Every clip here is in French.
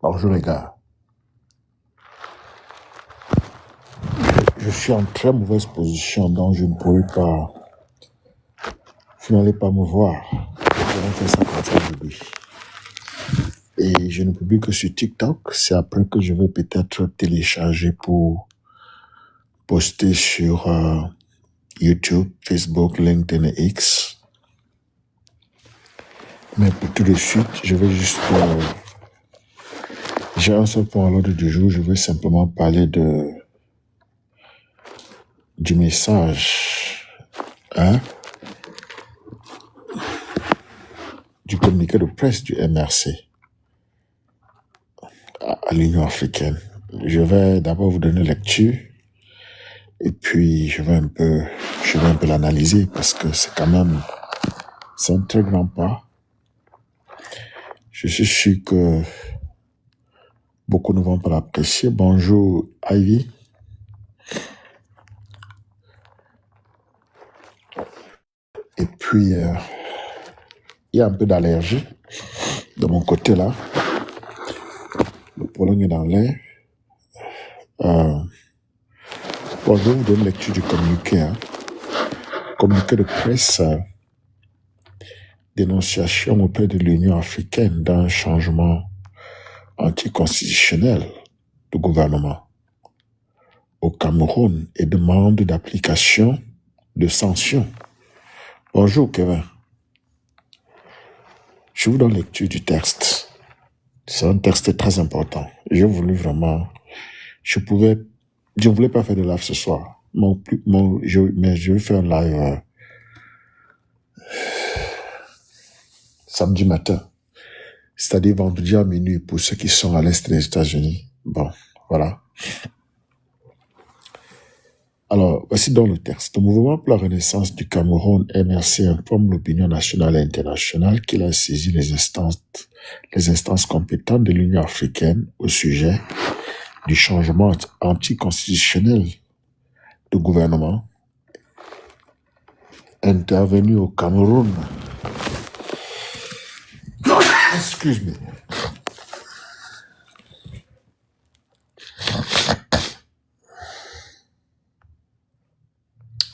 Bonjour les gars. Je suis en très mauvaise position, donc je ne pourrai pas... Vous n'allez pas me voir. Je vais faire ça comme ça aujourd'hui. Et je ne publie que sur TikTok. C'est après que je vais peut-être télécharger pour poster sur YouTube, Facebook, LinkedIn et X. Mais pour tout de suite, je vais juste... j'ai un seul point à l'ordre du jour. Je vais simplement parler du message, du communiqué de presse du MRC à l'Union africaine. Je vais d'abord vous donner lecture et puis je vais un peu l'analyser parce que c'est un très grand pas. Je suis sûr que beaucoup ne vont pas l'apprécier. Bonjour Ivy. Et puis il y a un peu d'allergie de mon côté là. Le pollen est dans l'air. Bon, je vais vous donner lecture du communiqué. Communiqué de presse, dénonciation auprès de l'Union africaine d'un changement anticonstitutionnel du gouvernement au Cameroun et demande d'application de sanctions. Bonjour Kevin. Je vous donne lecture du texte. C'est un texte très important. J'ai voulu vraiment... Je ne voulais pas faire de live ce soir. Mais je vais faire un live samedi matin. C'est-à-dire vendredi à minuit pour ceux qui sont à l'est des États-Unis. Bon, voilà. Alors, voici dans le texte. Le mouvement pour la renaissance du Cameroun, MRC, informe l'opinion nationale et internationale qu'il a saisi les instances compétentes de l'Union africaine au sujet du changement anticonstitutionnel de gouvernement intervenu au Cameroun. Excuse-moi.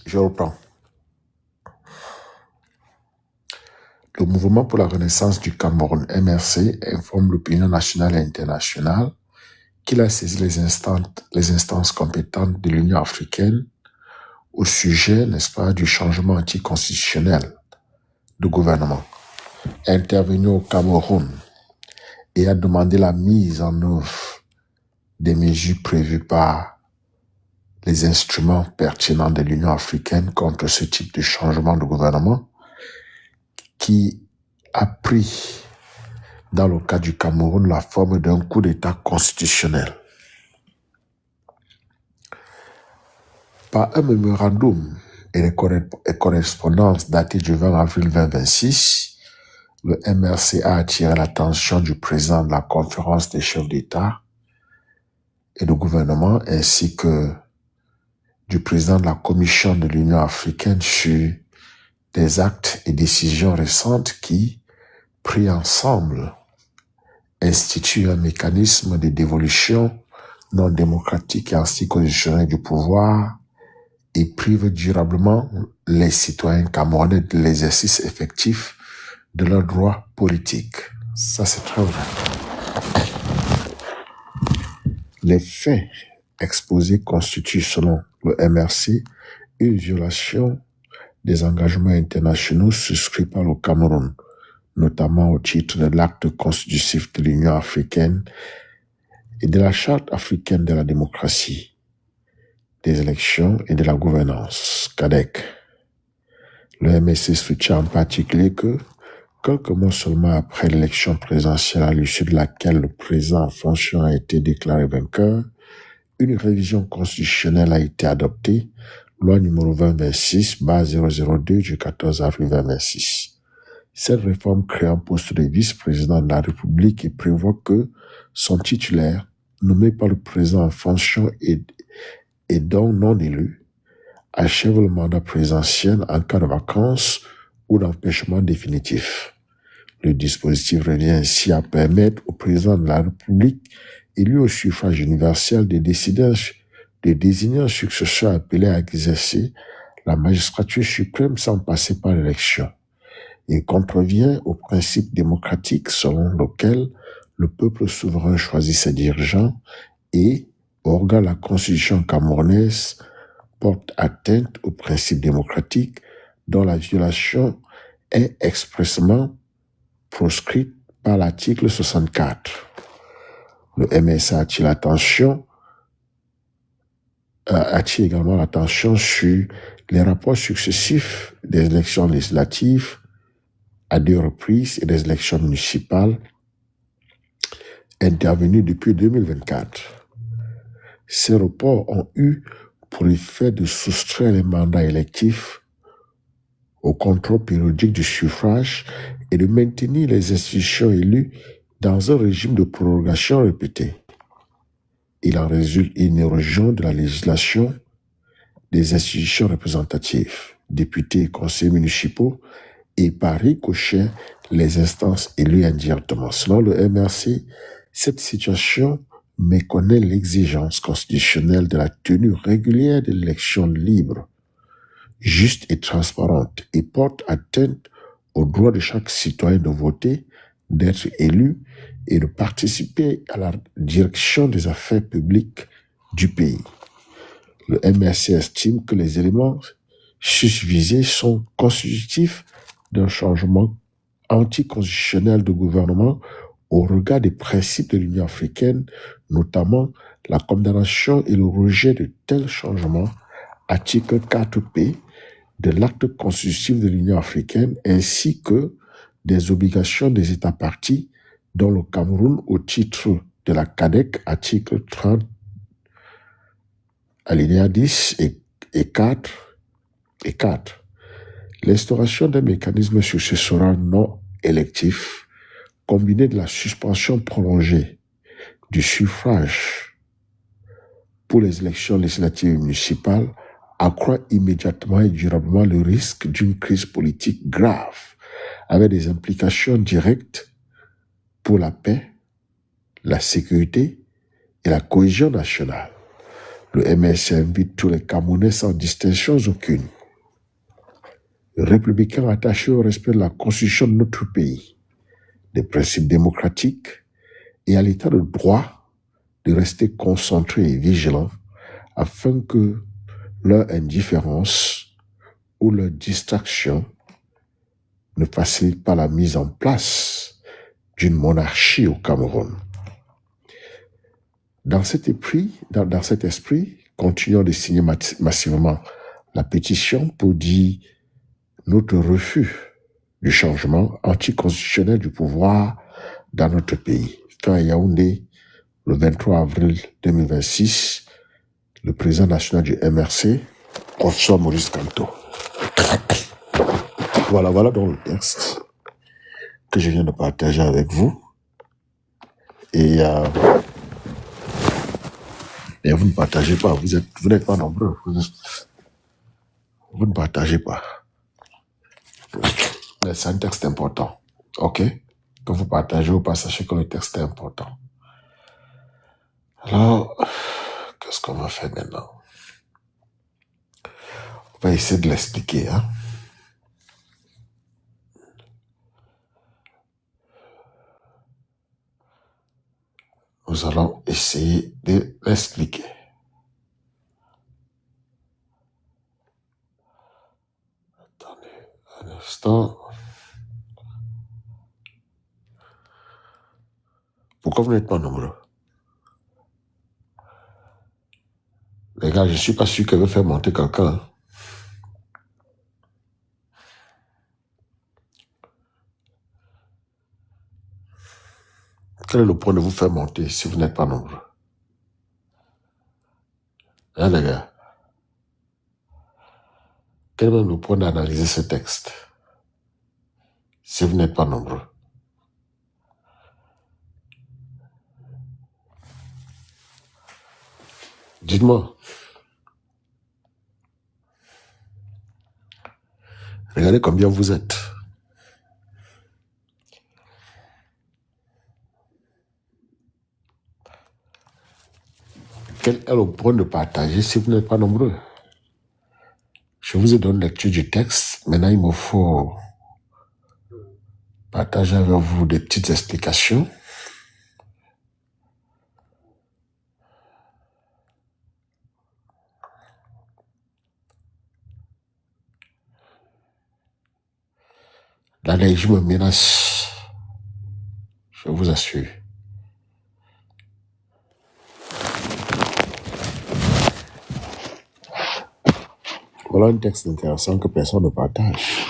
Je reprends. Le mouvement pour la renaissance du Cameroun, MRC, informe l'opinion nationale et internationale qu'il a saisi les instances compétentes de l'Union africaine au sujet, n'est-ce pas, du changement anticonstitutionnel de gouvernement intervenu au Cameroun et a demandé la mise en œuvre des mesures prévues par les instruments pertinents de l'Union africaine contre ce type de changement de gouvernement qui a pris, dans le cas du Cameroun, la forme d'un coup d'État constitutionnel. Par un mémorandum et des correspondances datées du 20 avril 2026, le MRC a attiré l'attention du président de la conférence des chefs d'État et de gouvernement ainsi que du président de la Commission de l'Union africaine sur des actes et décisions récentes qui, pris ensemble, instituent un mécanisme de dévolution non démocratique et anticonstitutionnel du pouvoir et privent durablement les citoyens camerounais de l'exercice effectif de leurs droits politiques. Ça, c'est très vrai. Les faits exposés constituent, selon le MRC, une violation des engagements internationaux souscrits par le Cameroun, notamment au titre de l'acte constitutif de l'Union africaine et de la Charte africaine de la démocratie, des élections et de la gouvernance, CADEC. Le MRC soutient en particulier que, quelques mois seulement après l'élection présidentielle à l'issue de laquelle le président en fonction a été déclaré vainqueur, une révision constitutionnelle a été adoptée, loi numéro 2026/002 du 14 avril 2026. Cette réforme crée un poste de vice-président de la République et prévoit que son titulaire, nommé par le président en fonction et donc non élu, achève le mandat présidentiel en cas de vacances ou d'empêchement définitif. Le dispositif revient ainsi à permettre au président de la République, élu au suffrage universel, de désigner un successeur appelé à exercer la magistrature suprême sans passer par l'élection. Il contrevient au principe démocratique selon lequel le peuple souverain choisit ses dirigeants et, au regard de la constitution camerounaise, porte atteinte au principe démocratique dont la violation est expressément proscrite par l'article 64. Le MSA attire également l'attention sur les rapports successifs des élections législatives à 2 reprises et des élections municipales intervenues depuis 2024. Ces reports ont eu pour effet de soustraire les mandats électifs au contrôle périodique du suffrage et de maintenir les institutions élues dans un régime de prorogation répétée. Il en résulte une érosion de la législation des institutions représentatives, députés et conseillers municipaux, et par ricochet les instances élues indirectement. Selon le MRC, cette situation méconnaît l'exigence constitutionnelle de la tenue régulière de l'élection libre, juste et transparente, et porte atteinte au droit de chaque citoyen de voter, d'être élu et de participer à la direction des affaires publiques du pays. Le MRC estime que les éléments susvisés sont constitutifs d'un changement anticonstitutionnel de gouvernement au regard des principes de l'Union africaine, notamment la condamnation et le rejet de tels changements, article 4P de l'acte constitutif de l'Union africaine, ainsi que des obligations des États partis, dont le Cameroun au titre de la CADEC, article 30, alinéa 10 et 4. L'instauration d'un mécanisme successoral non électif, combiné de la suspension prolongée du suffrage pour les élections législatives et municipales, accroît immédiatement et durablement le risque d'une crise politique grave, avec des implications directes pour la paix, la sécurité et la cohésion nationale. Le MSC invite tous les Camerounais sans distinction aucune, républicains attachés au respect de la constitution de notre pays, des principes démocratiques et à l'état de droit, de rester concentrés et vigilants afin que leur indifférence ou leur distraction ne facilite pas la mise en place d'une monarchie au Cameroun. Dans cet esprit, continuons de signer massivement la pétition pour dire notre refus du changement anticonstitutionnel du pouvoir dans notre pays. Fait à Yaoundé, le 23 avril 2026, le président national du MRC, professeur Maurice Kamto. Voilà donc le texte que je viens de partager avec vous. Et vous ne partagez pas, vous n'êtes pas nombreux. Vous ne partagez pas. Mais c'est un texte important. Ok? Que vous partagez ou pas, sachez que le texte est important. Alors, qu'est-ce qu'on va faire maintenant? On va essayer de l'expliquer. Hein? Nous allons essayer de l'expliquer. Attendez un instant. Pourquoi vous n'êtes pas nombreux? Les gars, je ne suis pas sûr qu'elle veut faire monter quelqu'un. Quel est le point de vous faire monter si vous n'êtes pas nombreux? Hein, les gars? Quel est le point d'analyser ce texte si vous n'êtes pas nombreux? Dites-moi. Regardez combien vous êtes. quel est le point de partager si vous n'êtes pas nombreux? Je vous ai donné lecture du texte. Maintenant, il me faut partager avec vous des petites explications. La neige me menace. Je vous assure. Voilà un texte intéressant que personne ne partage.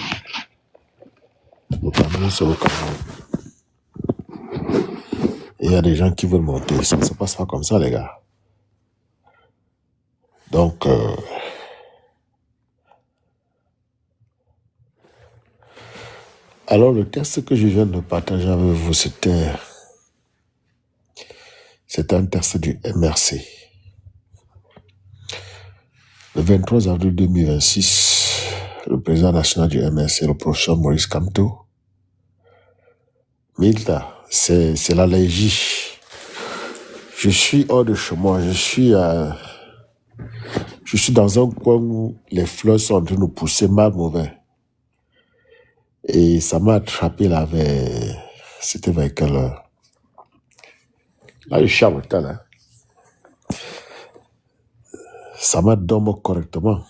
Notamment sur le Cameroun. Et il y a des gens qui veulent monter. Ça ne se passe pas comme ça, les gars. Donc, alors le texte que je viens de partager avec vous, c'était un texte du MRC. Le 23 avril 2026, le président national du MRC, le professeur Maurice Kamto, Milta, c'est l'allergie. Je suis hors de chez moi, je suis dans un coin où les fleurs sont en train de pousser mal mauvais. Et ça m'a attrapé là c'était vers quelle heure? Là, je suis à l'hôtel, hein. Ça m'a dormi correctement.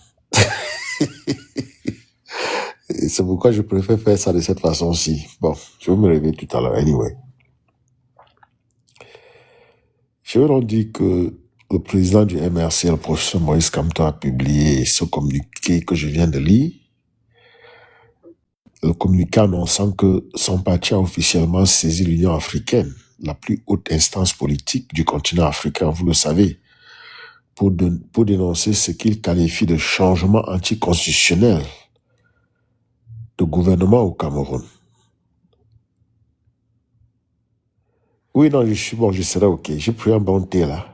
Et c'est pourquoi je préfère faire ça de cette façon-ci. Bon, je vais me réveiller tout à l'heure, anyway. Je veux donc dire que le président du MRC, le professeur Maurice Kamto, a publié ce communiqué que je viens de lire. Le communiqué annonçant que son parti a officiellement saisi l'Union africaine, la plus haute instance politique du continent africain, vous le savez, pour dénoncer ce qu'il qualifie de changement anticonstitutionnel de gouvernement au Cameroun. Oui, non, je serai OK. J'ai pris un bon thé là.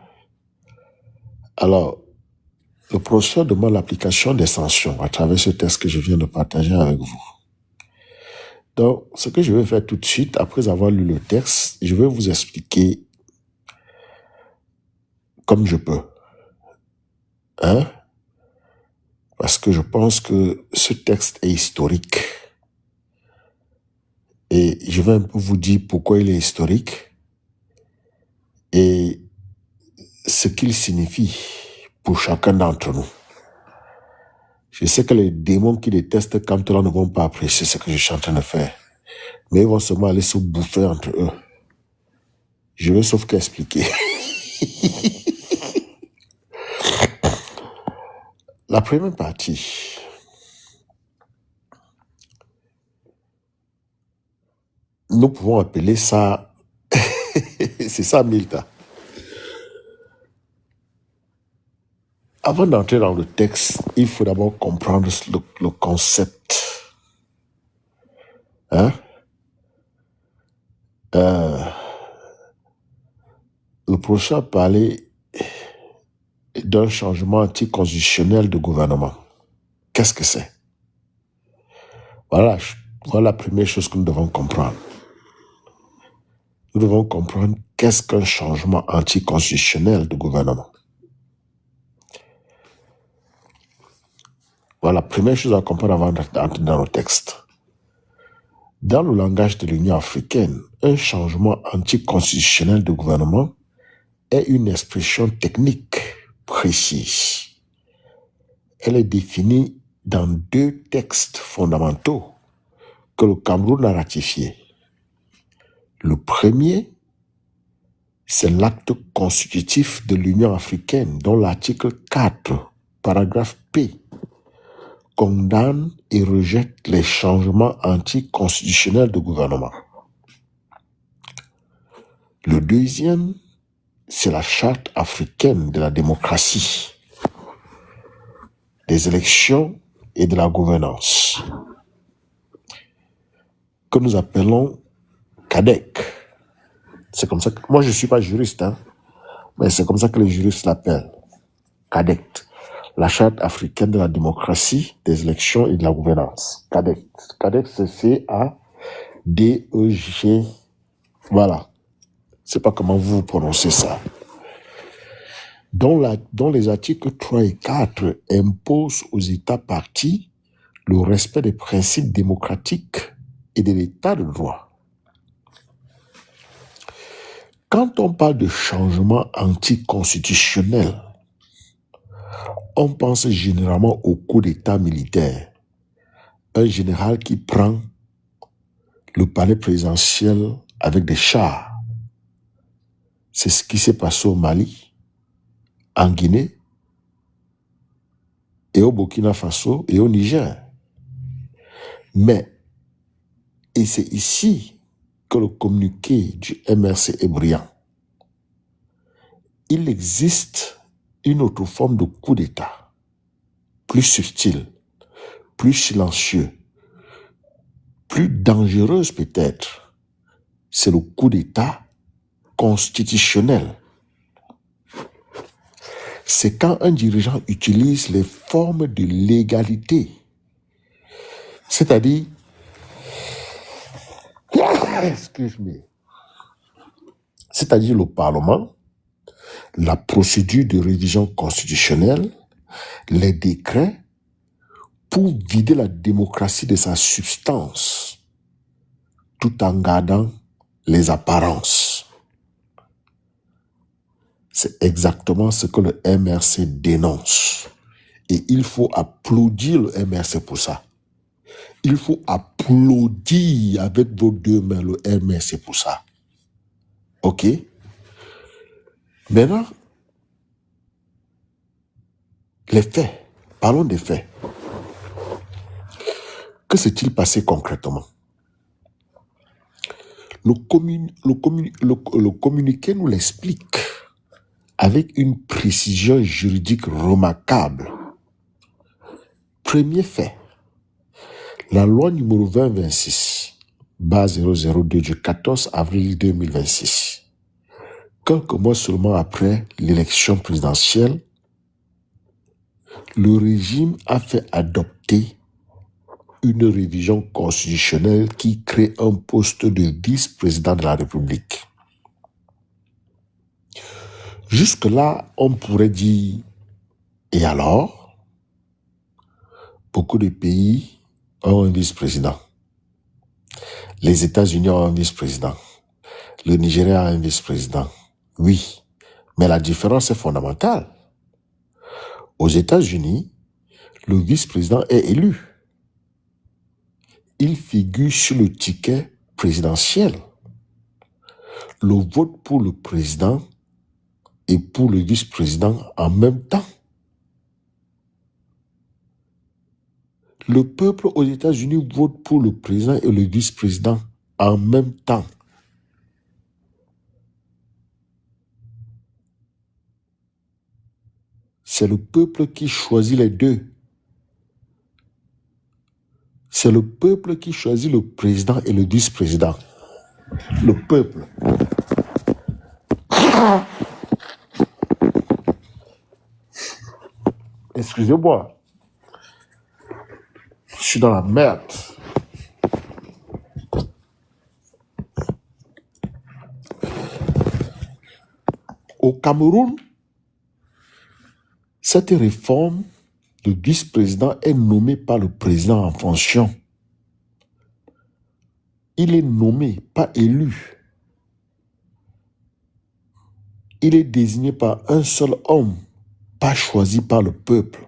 Alors, le professeur demande l'application des sanctions à travers ce texte que je viens de partager avec vous. Donc, ce que je vais faire tout de suite, après avoir lu le texte, je vais vous expliquer comme je peux. Hein? Parce que je pense que ce texte est historique. Et je vais un peu vous dire pourquoi il est historique et ce qu'il signifie pour chacun d'entre nous. Je sais que les démons qui détestent Kamto ne vont pas apprécier ce que je suis en train de faire. Mais ils vont seulement aller se bouffer entre eux. Je vais sauf qu'expliquer. La première partie. Nous pouvons appeler ça... C'est ça, Milta. Avant d'entrer dans le texte, il faut d'abord comprendre le concept. Hein? Le professeur a parlé d'un changement anticonstitutionnel de gouvernement. Qu'est-ce que c'est? Voilà la première chose que nous devons comprendre. Nous devons comprendre qu'est-ce qu'un changement anticonstitutionnel de gouvernement. Voilà la première chose à comprendre avant d'entrer dans le texte. Dans le langage de l'Union africaine, un changement anticonstitutionnel de gouvernement est une expression technique précise. Elle est définie dans 2 textes fondamentaux que le Cameroun a ratifiés. Le premier, c'est l'acte constitutif de l'Union africaine, dont l'article 4, paragraphe P, condamne et rejette les changements anticonstitutionnels de gouvernement. Le deuxième, c'est la Charte africaine de la démocratie, des élections et de la gouvernance, que nous appelons CADEC. C'est comme ça que... Moi, je ne suis pas juriste, hein, mais c'est comme ça que les juristes l'appellent. CADEC. La Charte africaine de la démocratie, des élections et de la gouvernance. CADEC. CADEC, c'est C-A-D-E-G. Voilà. Je ne sais pas comment vous prononcez ça. dont les articles 3 et 4 imposent aux États partis le respect des principes démocratiques et de l'état de droit. Quand on parle de changement anticonstitutionnel, on pense généralement au coup d'État militaire. Un général qui prend le palais présidentiel avec des chars. C'est ce qui s'est passé au Mali, en Guinée, et au Burkina Faso et au Niger. Mais, et c'est ici que le communiqué du MRC est brillant, il existe une autre forme de coup d'État, plus subtile, plus silencieux, plus dangereuse peut-être. C'est le coup d'État constitutionnel. C'est quand un dirigeant utilise les formes de légalité, c'est-à-dire, c'est-à-dire le Parlement, la procédure de révision constitutionnelle, les décrets, pour vider la démocratie de sa substance, tout en gardant les apparences. C'est exactement ce que le MRC dénonce. Et il faut applaudir le MRC pour ça. Il faut applaudir avec vos deux mains le MRC pour ça. OK? Maintenant, les faits. Parlons des faits. Que s'est-il passé concrètement? Le communiqué nous l'explique avec une précision juridique remarquable. Premier fait, la loi numéro 2026, base 002 du 14 avril 2026, quelques mois seulement après l'élection présidentielle, le régime a fait adopter une révision constitutionnelle qui crée un poste de vice-président de la République. Jusque-là, on pourrait dire, et alors? Beaucoup de pays ont un vice-président. Les États-Unis ont un vice-président. Le Nigeria a un vice-président. Oui, mais la différence est fondamentale. Aux États-Unis, le vice-président est élu. Il figure sur le ticket présidentiel. Le vote pour le président et pour le vice-président en même temps. Le peuple aux États-Unis vote pour le président et le vice-président en même temps. C'est le peuple qui choisit les deux. C'est le peuple qui choisit le président et le vice-président. Le peuple. Excusez-moi. Je suis dans la merde. Au Cameroun, cette réforme de vice-président est nommée par le président en fonction. Il est nommé, pas élu. Il est désigné par un seul homme, pas choisi par le peuple.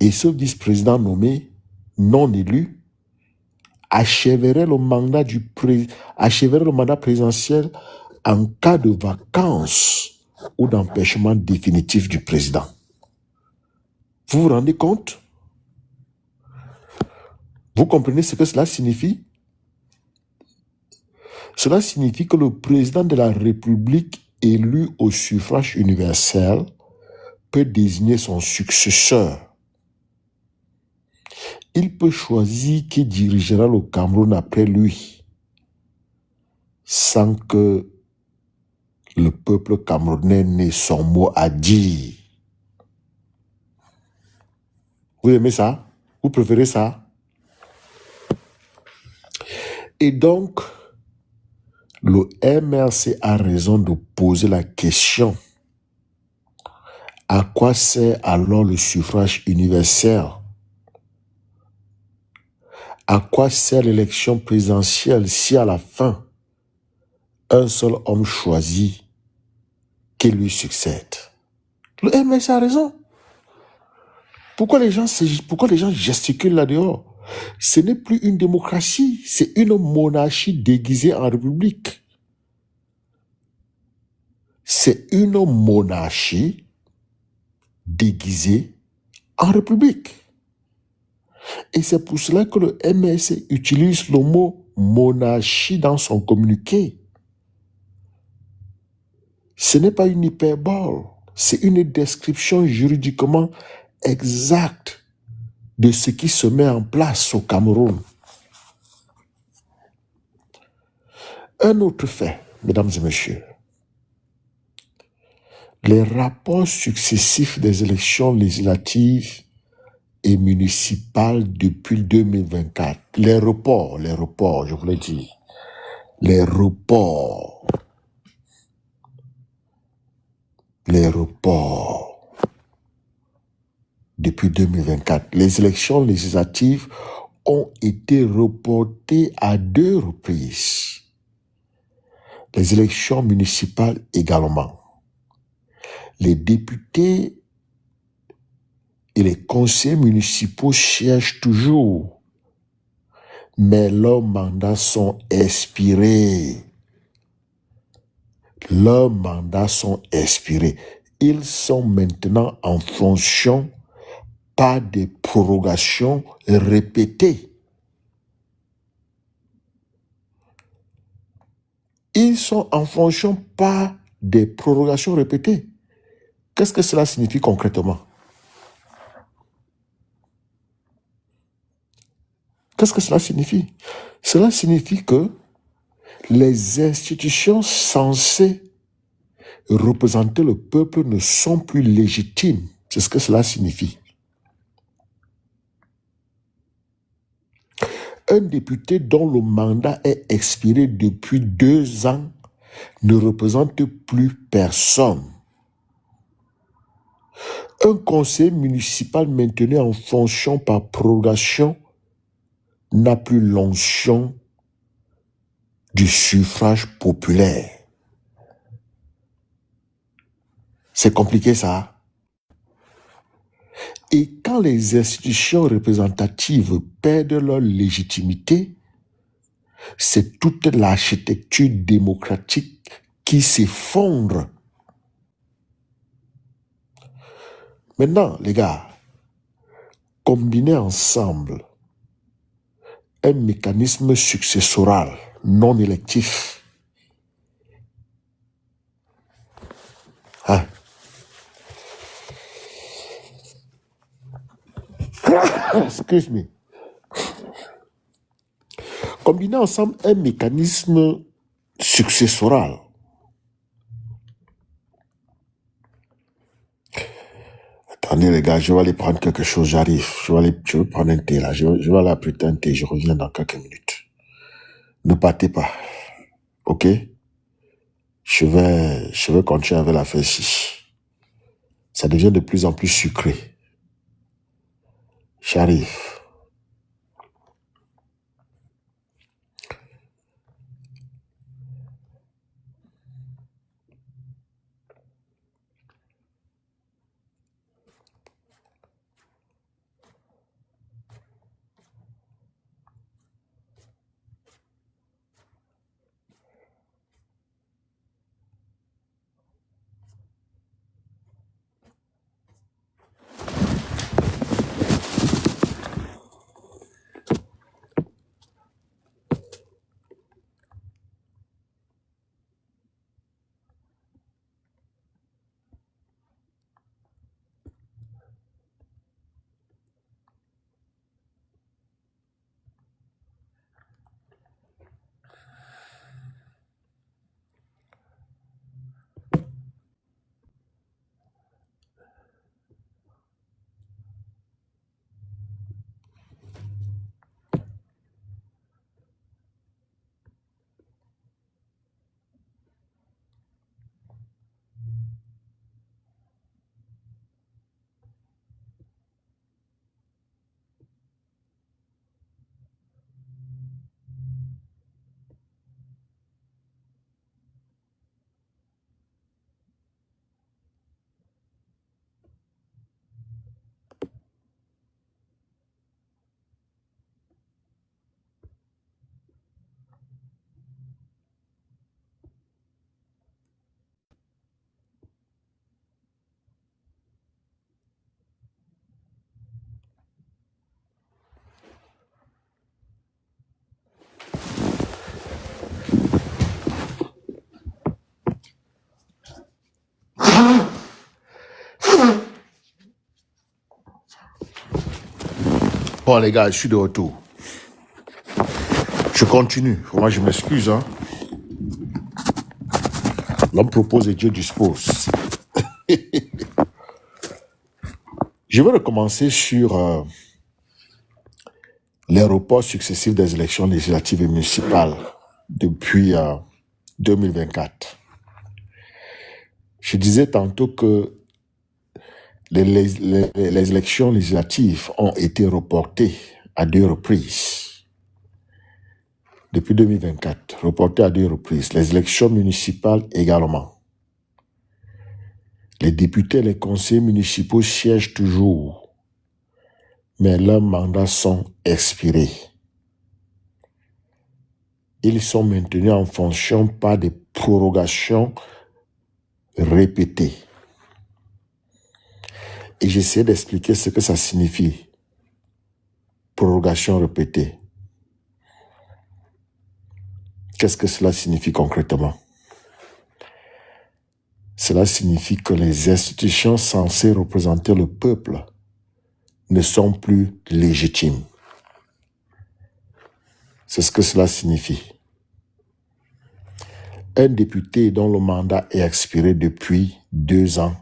Et ce vice-président nommé, non élu, achèverait le mandat présidentiel en cas de vacance ou d'empêchement définitif du président. Vous vous rendez compte? Vous comprenez ce que cela signifie? Cela signifie que le président de la République élu au suffrage universel peut désigner son successeur. Il peut choisir qui dirigera le Cameroun après lui, sans que le peuple camerounais n'ait son mot à dire. Vous aimez ça? Vous préférez ça? Et donc, Le MRC a raison de poser la question: à quoi sert alors le suffrage universel? À quoi sert l'élection présidentielle si à la fin, un seul homme choisit qui lui succède? Le MRC a raison. Pourquoi les gens gesticulent là-dehors? Ce n'est plus une démocratie, c'est une monarchie déguisée en république. C'est une monarchie déguisée en république. Et c'est pour cela que le MRC utilise le mot monarchie dans son communiqué. Ce n'est pas une hyperbole, c'est une description juridiquement exacte de ce qui se met en place au Cameroun. Un autre fait, mesdames et messieurs, les rapports successifs des élections législatives et municipales depuis 2024, les reports, je voulais dire, les reports depuis 2024, les élections législatives ont été reportées à 2 reprises. Les élections municipales également. Les députés et les conseillers municipaux cherchent toujours, mais leurs mandats sont expirés. Leurs mandats sont expirés. Ils sont maintenant en fonction par des prorogations répétées. Ils sont en fonction par des prorogations répétées. Qu'est-ce que cela signifie concrètement? Qu'est-ce que cela signifie? Cela signifie que les institutions censées représenter le peuple ne sont plus légitimes. C'est ce que cela signifie. Un député dont le mandat est expiré depuis 2 ans ne représente plus personne. Un conseiller municipal maintenu en fonction par prorogation n'a plus l'onction du suffrage populaire. C'est compliqué ça. Et quand les institutions représentatives perdent leur légitimité, c'est toute l'architecture démocratique qui s'effondre. Maintenant, les gars, combinez ensemble un mécanisme successoral non électif. Hein? Excuse me. Combiner ensemble un mécanisme successoral. Attendez les gars, je vais aller prendre quelque chose, j'arrive. Je vais prendre un thé là, je vais aller apprêter un thé, je reviens dans quelques minutes. Ne partez pas, ok? Je vais continuer avec l'affaire ici. Ça devient de plus en plus sucré. J'arrive. Bon les gars, je suis de retour. Je continue. Moi je m'excuse. Hein. L'homme propose et Dieu dispose. Je vais recommencer sur les reports successifs des élections législatives et municipales depuis 2024. Je disais tantôt que les élections législatives ont été reportées à 2 reprises. Depuis 2024, reportées à 2 reprises. Les élections municipales également. Les députés et les conseillers municipaux siègent toujours, mais leurs mandats sont expirés. Ils sont maintenus en fonction par des prorogations répétées. Et j'essaie d'expliquer ce que ça signifie. Prorogation répétée. Qu'est-ce que cela signifie concrètement? Cela signifie que les institutions censées représenter le peuple ne sont plus légitimes. C'est ce que cela signifie. Un député dont le mandat est expiré depuis 2 ans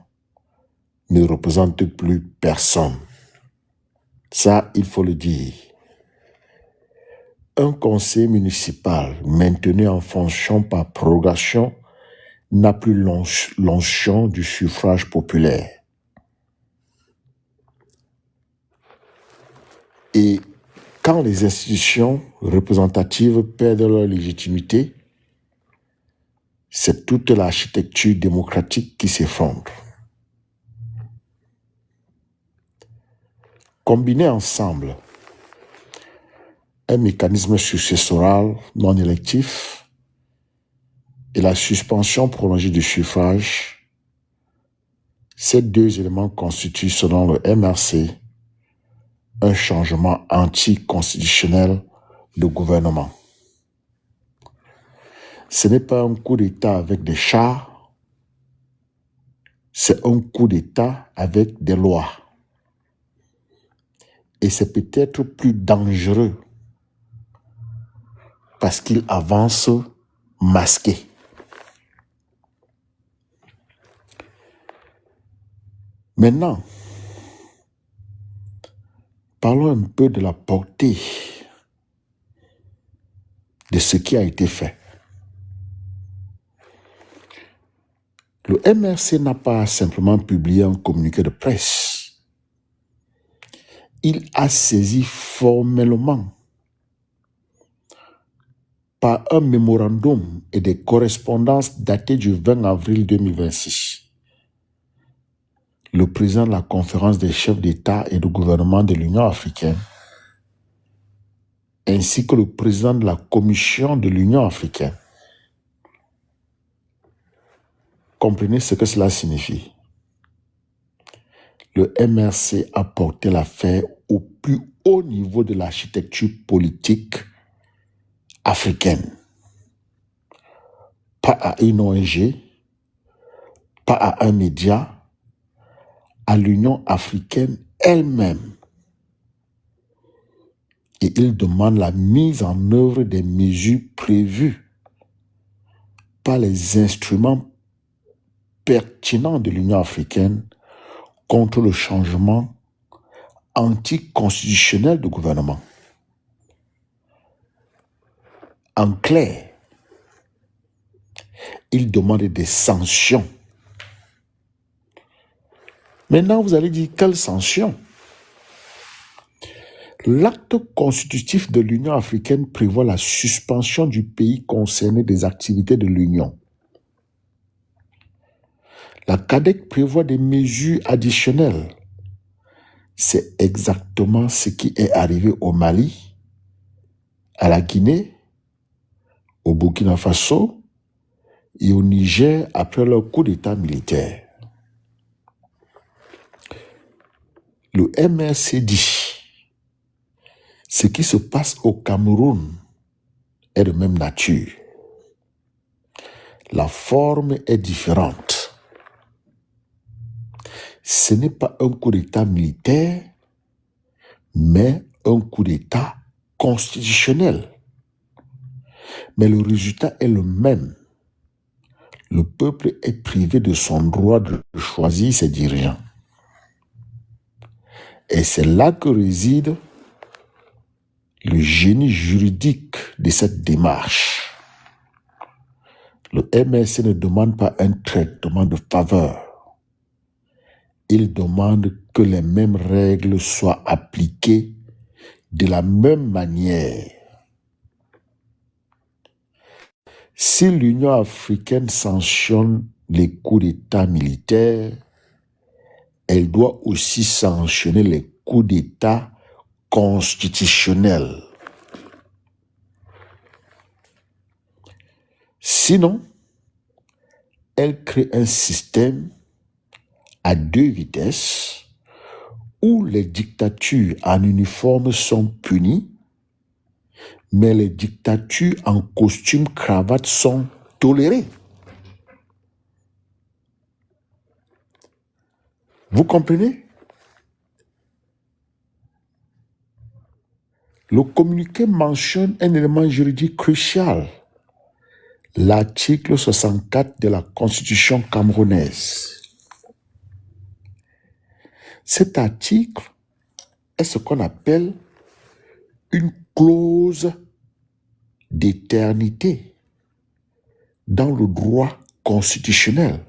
ne représente plus personne. Ça, il faut le dire. Un conseil municipal maintenu en fonction par prorogation n'a plus l'onction du suffrage populaire. Et quand les institutions représentatives perdent leur légitimité, c'est toute l'architecture démocratique qui s'effondre. Combiner ensemble un mécanisme successoral non électif et la suspension prolongée du suffrage, ces 2 éléments constituent, selon le MRC, un changement anticonstitutionnel de gouvernement. Ce n'est pas un coup d'État avec des chars, c'est un coup d'État avec des lois. Et c'est peut-être plus dangereux parce qu'il avance masqué. Maintenant, parlons un peu de la portée de ce qui a été fait. Le MRC n'a pas simplement publié un communiqué de presse. Il a saisi formellement par un mémorandum et des correspondances datées du 20 avril 2026. Le président de la conférence des chefs d'État et de gouvernement de l'Union africaine, ainsi que le président de la commission de l'Union africaine. Comprenez ce que cela signifie. Le MRC a porté l'affaire au plus haut niveau de l'architecture politique africaine. Pas à une ONG, pas à un média, à l'Union africaine elle-même. Et il demande la mise en œuvre des mesures prévues par les instruments pertinents de l'Union africaine contre le changement anticonstitutionnel de gouvernement. En clair, il demande des sanctions. Maintenant, vous allez dire, quelles sanctions? L'acte constitutif de l'Union africaine prévoit la suspension du pays concerné des activités de l'Union. La CADEC prévoit des mesures additionnelles. C'est exactement ce qui est arrivé au Mali, à la Guinée, au Burkina Faso et au Niger après leur coup d'État militaire. Le MRC dit, ce qui se passe au Cameroun est de même nature. La forme est différente. Ce n'est pas un coup d'État militaire, mais un coup d'État constitutionnel. Mais le résultat est le même. Le peuple est privé de son droit de choisir ses dirigeants. Et c'est là que réside le génie juridique de cette démarche. Le MLC ne demande pas un traitement de faveur. Il demande que les mêmes règles soient appliquées de la même manière. Si l'Union africaine sanctionne les coups d'État militaires, elle doit aussi sanctionner les coups d'État constitutionnels. Sinon, elle crée un système à deux vitesses où les dictatures en uniforme sont punies, mais les dictatures en costume cravate sont tolérées. Vous comprenez? Le communiqué mentionne un élément juridique crucial, l'article 64 de la Constitution camerounaise. Cet article est ce qu'on appelle une clause d'éternité dans le droit constitutionnel.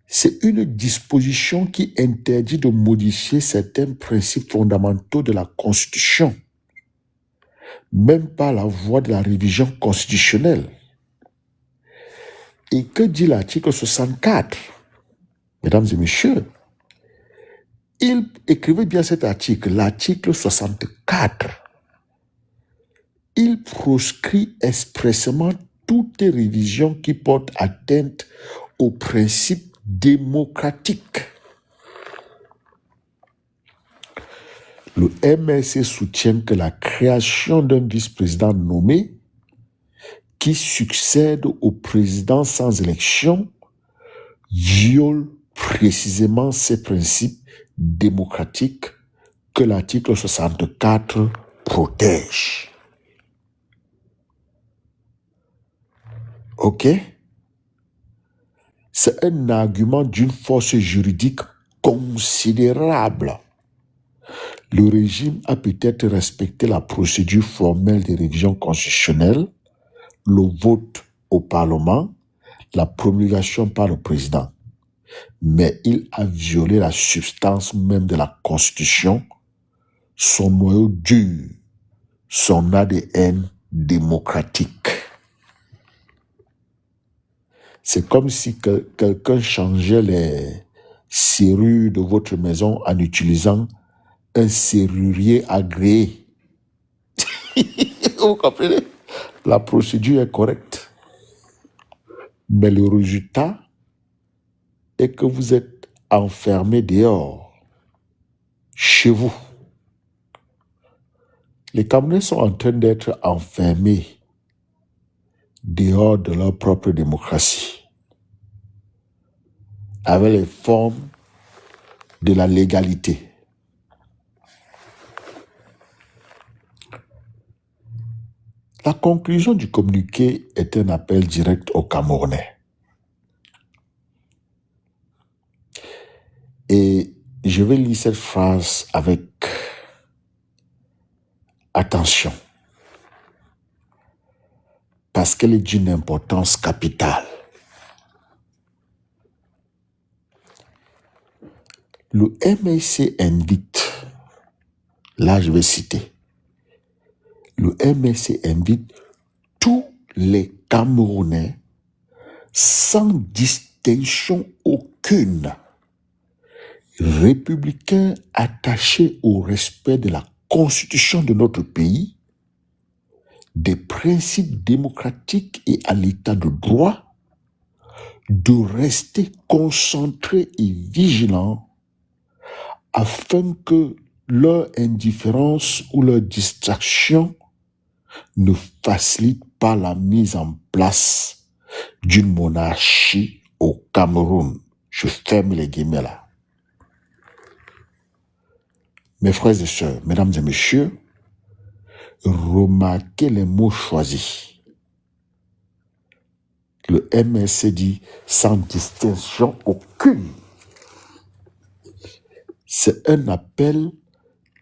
C'est une disposition qui interdit de modifier certains principes fondamentaux de la Constitution, même par la voie de la révision constitutionnelle. Et que dit l'article 64? Mesdames et messieurs, écrivez bien cet article, l'article 64. Il proscrit expressément toute révision qui porte atteinte aux principes démocratiques. Le MLC soutient que la création d'un vice-président nommé qui succède au président sans élection viole précisément ces principes démocratiques que l'article 64 protège. Ok? C'est un argument d'une force juridique considérable. Le régime a peut-être respecté la procédure formelle de révision constitutionnelle, le vote au Parlement, la promulgation par le président. Mais il a violé la substance même de la Constitution, son noyau dur, son ADN démocratique. C'est comme si quelqu'un changeait les serrures de votre maison en utilisant un serrurier agréé. Vous comprenez? La procédure est correcte. Mais le résultat est que vous êtes enfermé dehors, chez vous. Les Camerounais sont en train d'être enfermés dehors de leur propre démocratie, avec les formes de la légalité. La conclusion du communiqué est un appel direct aux Camerounais. Et je vais lire cette phrase avec attention, parce qu'elle est d'une importance capitale. Le MLC invite, là je vais citer, le MLC invite tous les Camerounais, sans distinction aucune, républicains attachés au respect de la Constitution de notre pays, des principes démocratiques et à l'état de droit, de rester concentrés et vigilants afin que leur indifférence ou leur distraction ne facilite pas la mise en place d'une monarchie au Cameroun. Je ferme les guillemets là. Mes frères et sœurs, mesdames et messieurs, remarquez les mots choisis. Le MRC dit sans distinction aucune. C'est un appel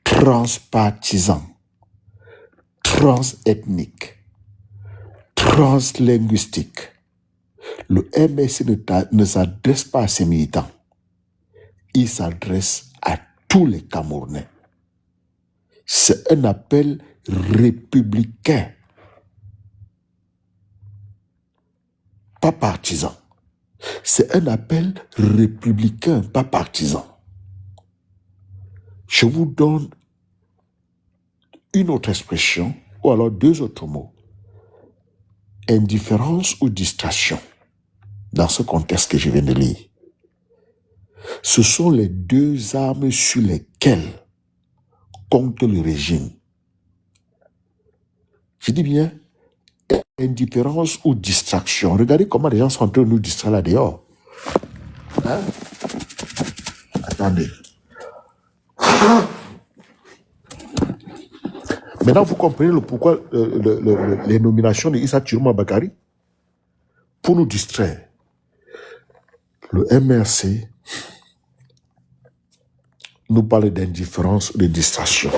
transpartisan, transethnique, translinguistique. Le MRC ne s'adresse pas à ses militants. Il s'adresse à tous les Camerounais. C'est un appel républicain, pas partisan. C'est un appel républicain, pas partisan. Je vous donne une autre expression, ou alors deux autres mots. Indifférence ou distraction, dans ce contexte que je viens de lire. Ce sont les deux armes sur lesquelles compte le régime. Je dis bien, indifférence ou distraction. Regardez comment les gens sont en train de nous distraire là dehors. Hein? Attendez. Maintenant, vous comprenez le pourquoi les nominations de Issa Chiroma Bakari? Pour nous distraire. Le MRC nous parle d'indifférence, de distraction.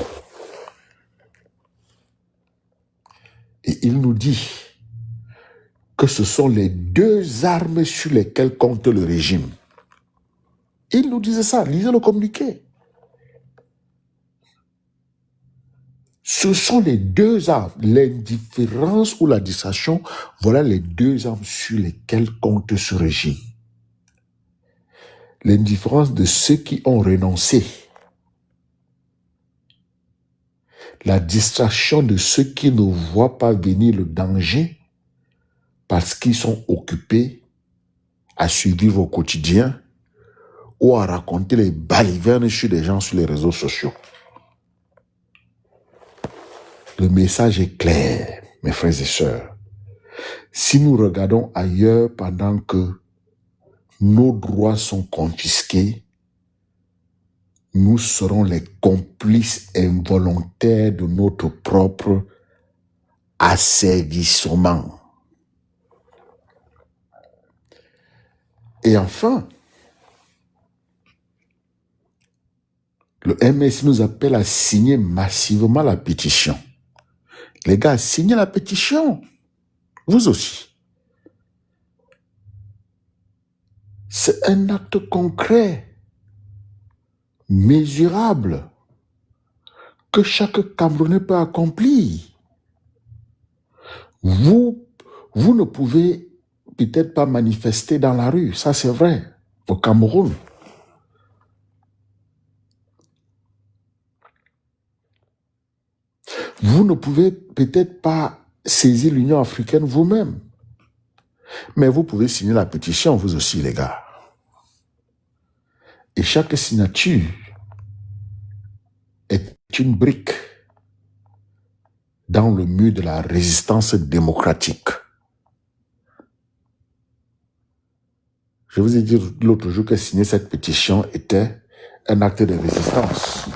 Et il nous dit que ce sont les deux armes sur lesquelles compte le régime. Il nous disait ça, lisez le communiqué. Ce sont les deux armes, l'indifférence ou la distraction, voilà les deux armes sur lesquelles compte ce régime. L'indifférence de ceux qui ont renoncé. La distraction de ceux qui ne voient pas venir le danger parce qu'ils sont occupés à survivre au quotidien ou à raconter les balivernes sur des gens sur les réseaux sociaux. Le message est clair, mes frères et sœurs. Si nous regardons ailleurs pendant que nos droits sont confisqués, nous serons les complices involontaires de notre propre asservissement. Et enfin, le MSC nous appelle à signer massivement la pétition. Les gars, signez la pétition. Vous aussi. C'est un acte concret, mesurable, que chaque Camerounais peut accomplir. Vous ne pouvez peut-être pas manifester dans la rue, ça c'est vrai, au Cameroun. Vous ne pouvez peut-être pas saisir l'Union africaine vous-même. Mais vous pouvez signer la pétition, vous aussi, les gars. Et chaque signature est une brique dans le mur de la résistance démocratique. Je vous ai dit l'autre jour que signer cette pétition était un acte de résistance.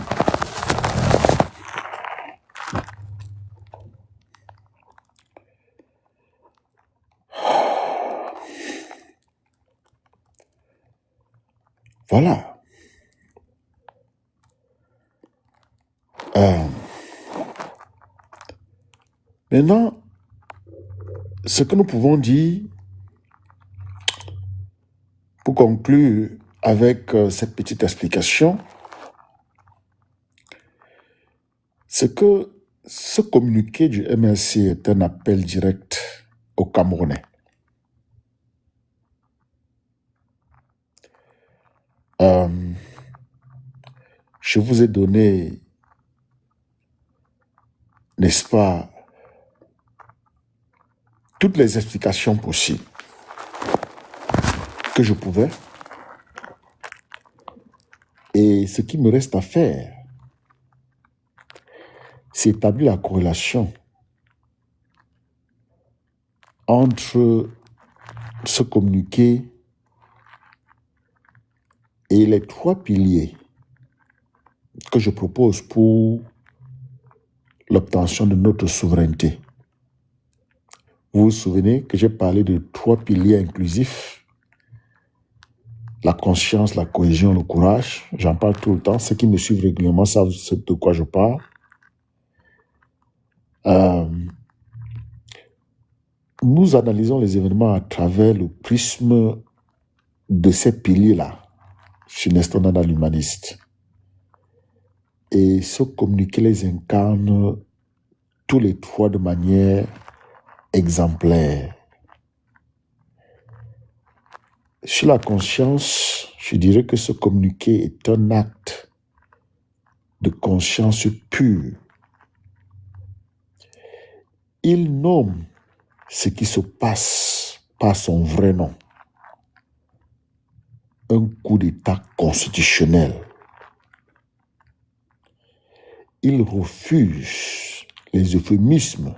Voilà. Maintenant, ce que nous pouvons dire, pour conclure avec cette petite explication, c'est que ce communiqué du MRC est un appel direct aux Camerounais. Je vous ai donné, n'est-ce pas, toutes les explications possibles que je pouvais. Et ce qui me reste à faire, c'est établir la corrélation entre ce communiqué et les trois piliers que je propose pour l'obtention de notre souveraineté. Vous vous souvenez que j'ai parlé de 3 piliers inclusifs: la conscience, la cohésion, le courage. J'en parle tout le temps. Ceux qui me suivent régulièrement savent de quoi je parle. Nous analysons les événements à travers le prisme de ces piliers-là, sur Nestor-Nana l'humaniste. Et ce communiqué les incarne tous les 3 de manière exemplaire. Sur la conscience, je dirais que ce communiqué est un acte de conscience pure. Il nomme ce qui se passe par son vrai nom: un coup d'État constitutionnel. Il refuse les euphémismes.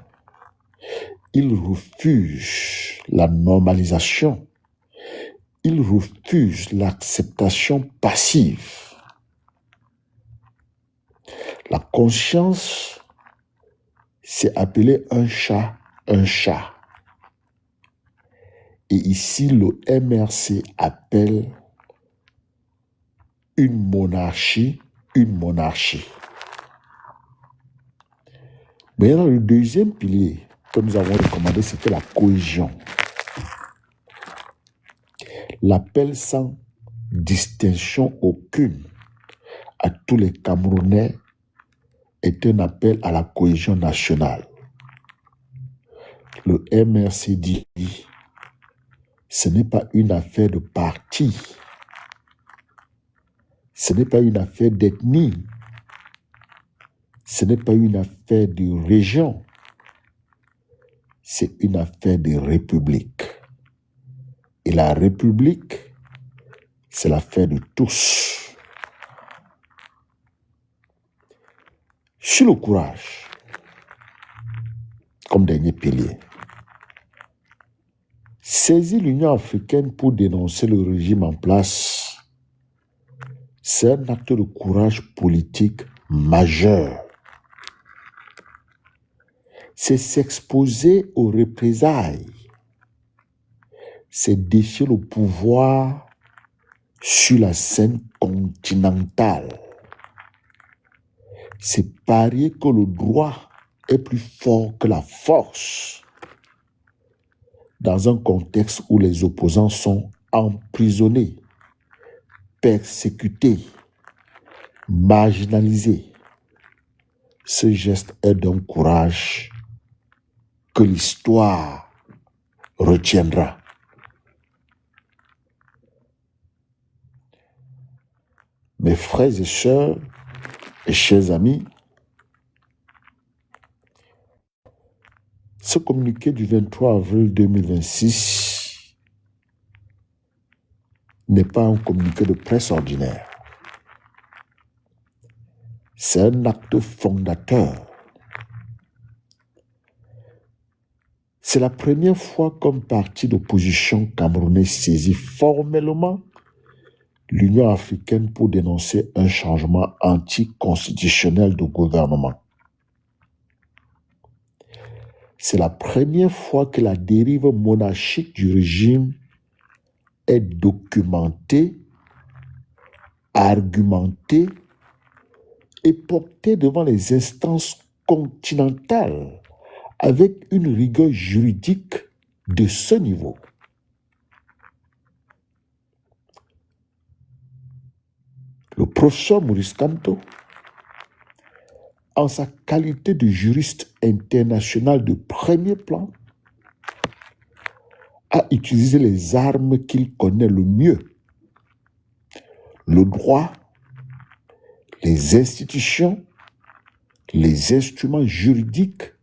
Il refuse la normalisation. Il refuse l'acceptation passive. La conscience, c'est appeler un chat un chat. Et ici, le MRC appelle une monarchie une monarchie. Maintenant, le deuxième pilier que nous avons recommandé, c'était la cohésion. L'appel sans distinction aucune à tous les Camerounais est un appel à la cohésion nationale. Le MRC dit, ce n'est pas une affaire de parti, ce n'est pas une affaire d'ethnie, ce n'est pas une affaire de région, c'est une affaire de république. Et la république, c'est l'affaire de tous. Sur le courage, comme dernier pilier, saisir l'Union africaine pour dénoncer le régime en place, c'est un acte de courage politique majeur. C'est s'exposer aux représailles, c'est défier le pouvoir sur la scène continentale. C'est parier que le droit est plus fort que la force dans un contexte où les opposants sont emprisonnés, persécutés, marginalisés. Ce geste est d'un courage que l'histoire retiendra. Mes frères et sœurs et chers amis, ce communiqué du 23 avril 2026 n'est pas un communiqué de presse ordinaire. C'est un acte fondateur. C'est la première fois qu'un parti d'opposition camerounais saisit formellement l'Union africaine pour dénoncer un changement anticonstitutionnel de gouvernement. C'est la première fois que la dérive monarchique du régime est documentée, argumentée et portée devant les instances continentales avec une rigueur juridique de ce niveau. Le professeur Maurice Kamto, en sa qualité de juriste international de premier plan, a utilisé les armes qu'il connaît le mieux: le droit, les institutions, les instruments juridiques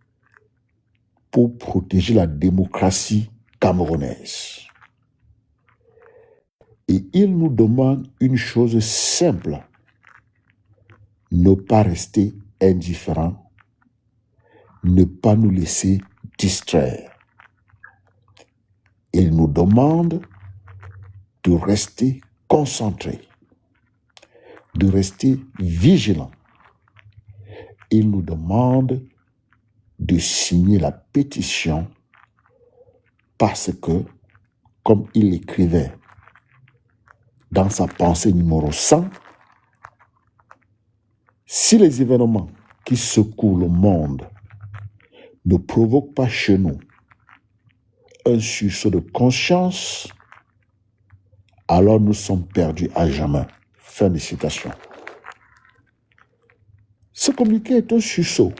pour protéger la démocratie camerounaise. Et il nous demande une chose simple: ne pas rester indifférent, ne pas nous laisser distraire. Il nous demande de rester concentrés, de rester vigilants. Il nous demande de signer la pétition parce que, comme il l'écrivait dans sa pensée numéro 100, si les événements qui secouent le monde ne provoquent pas chez nous un sursaut de conscience, alors nous sommes perdus à jamais. Fin de citation. Ce communiqué est un sursaut.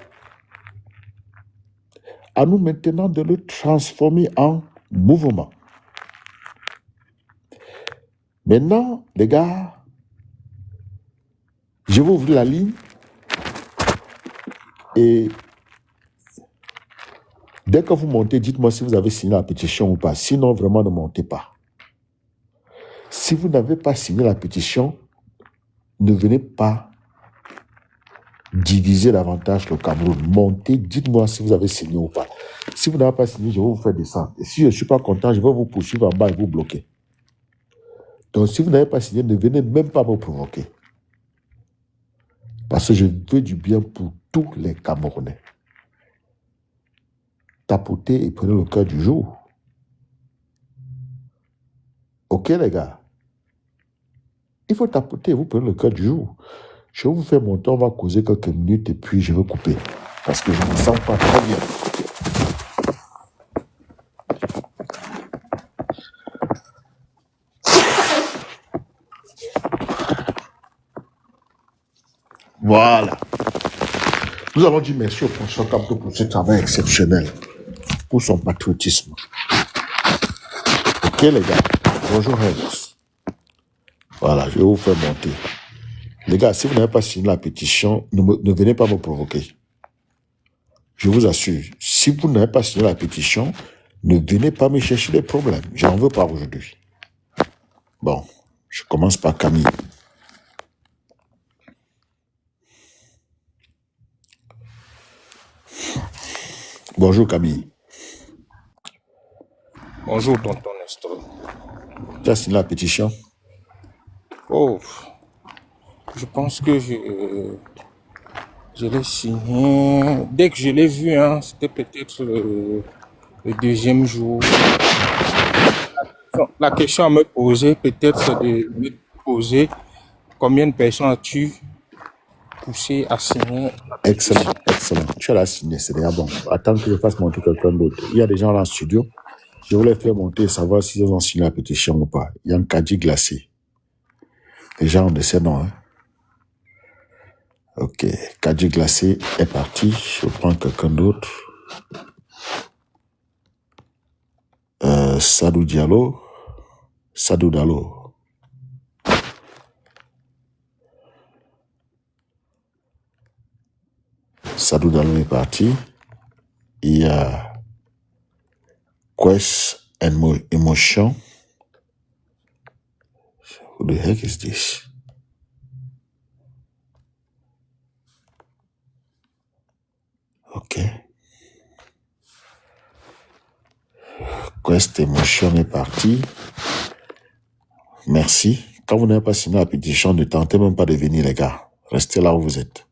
À nous maintenant de le transformer en mouvement. Maintenant, les gars, je vais ouvrir la ligne et dès que vous montez, dites-moi si vous avez signé la pétition ou pas. Sinon, vraiment, ne montez pas. Si vous n'avez pas signé la pétition, ne venez pas diviser davantage le Cameroun. Montez, dites-moi si vous avez signé ou pas. Si vous n'avez pas signé, je vais vous faire descendre. Et si je ne suis pas content, je vais vous poursuivre en bas et vous bloquer. Donc, si vous n'avez pas signé, ne venez même pas me provoquer. Parce que je veux du bien pour tous les Camerounais. Tapotez et prenez le cœur du jour. Ok, les gars? Il faut tapoter et vous prenez le cœur du jour. Je vais vous faire mon temps, on va causer quelques minutes et puis je vais couper. Parce que je ne me sens pas très bien. Voilà. Nous allons dire merci au François Campo pour ce travail exceptionnel, pour son patriotisme. Ok, les gars. Bonjour, Hans. Voilà, je vais vous faire monter. Les gars, si vous n'avez pas signé la pétition, ne venez pas me provoquer. Je vous assure, si vous n'avez pas signé la pétition, ne venez pas me chercher des problèmes. J'en veux pas aujourd'hui. Bon, je commence par Camille. Bonjour Camille. Bonjour, tonton Nestor. Tu as signé la pétition? Oh, je pense que je l'ai signé. Dès que je l'ai vu, hein, c'était peut-être le deuxième jour. La question à me poser, peut-être, c'est de me poser combien de personnes as-tu poussé à signer la pétition? Excellent, excellent. Tu l'as signé, c'est déjà bon. Attends que je fasse monter quelqu'un d'autre. Il y a des gens là en studio. Je voulais faire monter et savoir s'ils ont signé la pétition ou pas. Il y a un caddie glacé. Les gens ont de ces noms. Hein. Ok, caddie glacé est parti. Je prends quelqu'un d'autre. Sadou Diallo. Sadou Diallo. Sadou Diallo est parti. Il y a Quest and Emotion. Who the heck is this? Ok. Quest Emotion est parti. Merci. Quand vous n'avez pas signé la pétition, ne tentez même pas de venir, les gars. Restez là où vous êtes.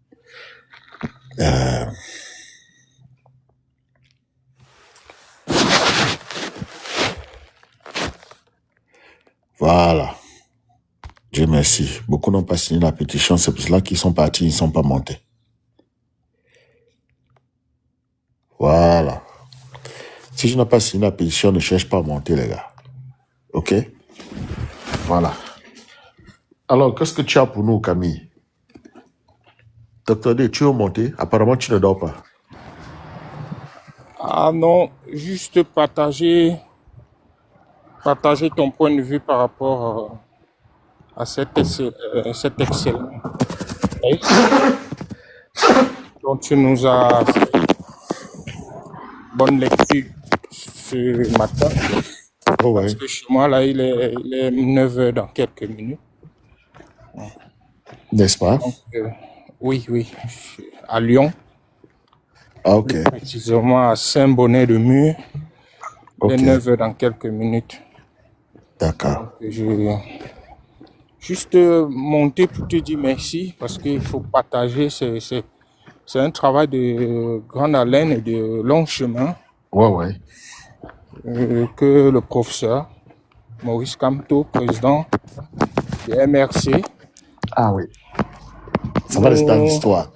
Voilà. Dieu merci. Beaucoup n'ont pas signé la pétition. C'est pour cela qu'ils sont partis, ils ne sont pas montés. Voilà. Si je n'ai pas signé la pétition, ne cherche pas à monter, les gars. Ok? Voilà. Alors, qu'est-ce que tu as pour nous, Camille? Docteur D, tu veux monter? Apparemment, tu ne dors pas. Ah non, juste partager ton point de vue par rapport à cet excellent texte dont tu nous as fait bonne lecture ce matin. Oh, Parce ouais. que chez moi, là, il est 9 heures dans quelques minutes. N'est-ce pas? Donc, oui, je suis à Lyon, Ah, ok. plus précisément à Saint-Bonnet-de-Mur. Il Ok. est 9 heures dans quelques minutes. D'accord. Donc, Juste monter pour te dire merci parce qu'il faut partager. C'est un travail de grande haleine et de long chemin Ouais. que le professeur Maurice Kamto, président de MRC, Ah oui. Ça va rester en nous, histoire.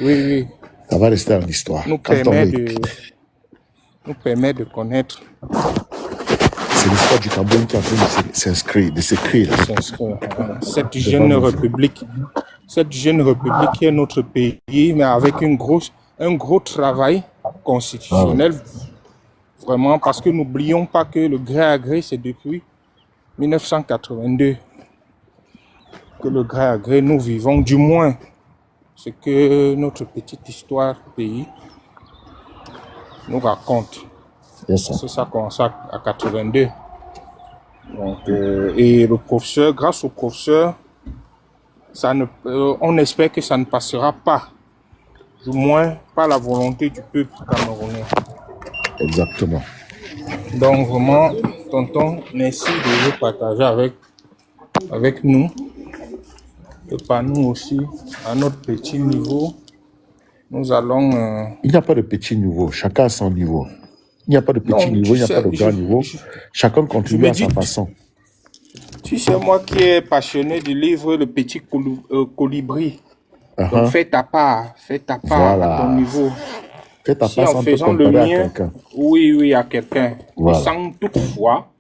oui, Ça va rester en histoire. nous Quand on permet de connaître, c'est l'histoire du Cameroun qui est en train de s'écrire. cette jeune république qui est notre pays, mais avec un gros travail constitutionnel, vraiment, parce que n'oublions pas que le gré à gré, c'est depuis 1982 que le gré à gré, nous vivons, du moins, ce que notre petite histoire pays nous raconte. Yes, C'est ça commence à 82. Donc, et le professeur, grâce au professeur, on espère que ça ne passera pas, du moins pas la volonté du peuple camerounais. Exactement. Donc vraiment, tonton, merci de vous partager avec nous, et par nous aussi, à notre petit niveau, nous allons... Il n'y a pas de petit niveau, chacun a son niveau. Il n'y a pas de petit niveau, il n'y a pas de grand niveau. Chacun contribue à sa façon. Tu sais, moi qui est passionné du livre Le Petit Colibri, donc fais ta part Voilà. à ton niveau. Fais ta Si part en sans te faisant le comparer mien, à quelqu'un. oui, à quelqu'un, Voilà. sans toutefois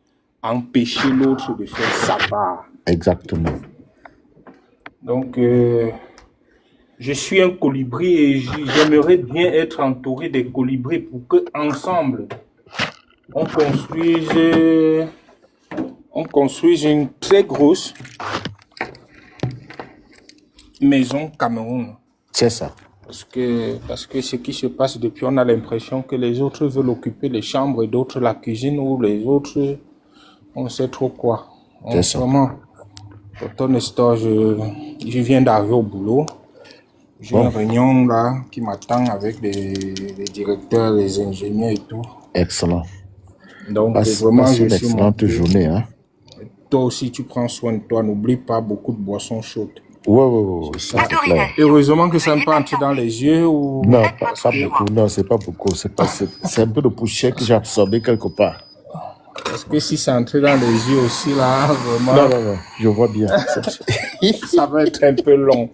empêcher l'autre de faire sa part. Exactement. Donc, je suis un colibri et j'aimerais bien être entouré des colibris pour que ensemble on construise une très grosse maison Cameroun. C'est ça. Parce que ce qui se passe depuis, on a l'impression que les autres veulent occuper les chambres et d'autres la cuisine, ou les autres, on ne sait trop quoi. C'est ça. Vraiment, pour ton histoire, je viens d'arriver au boulot. J'ai une réunion là qui m'attend avec les directeurs, les ingénieurs et tout. Excellent. Donc, passe vraiment, une excellente journée. Hein? Toi aussi, tu prends soin de toi. N'oublie pas beaucoup de boissons chaudes. Ouais, ça c'est clair. Heureusement que ça ne peut pas entrer dans les yeux ou... Non, pas beaucoup. Non, c'est pas beaucoup. C'est un peu de poussière que j'ai absorbé quelque part. Parce que si ça entrait dans les yeux aussi, là, vraiment... Non, je vois bien. Ça va être un peu long.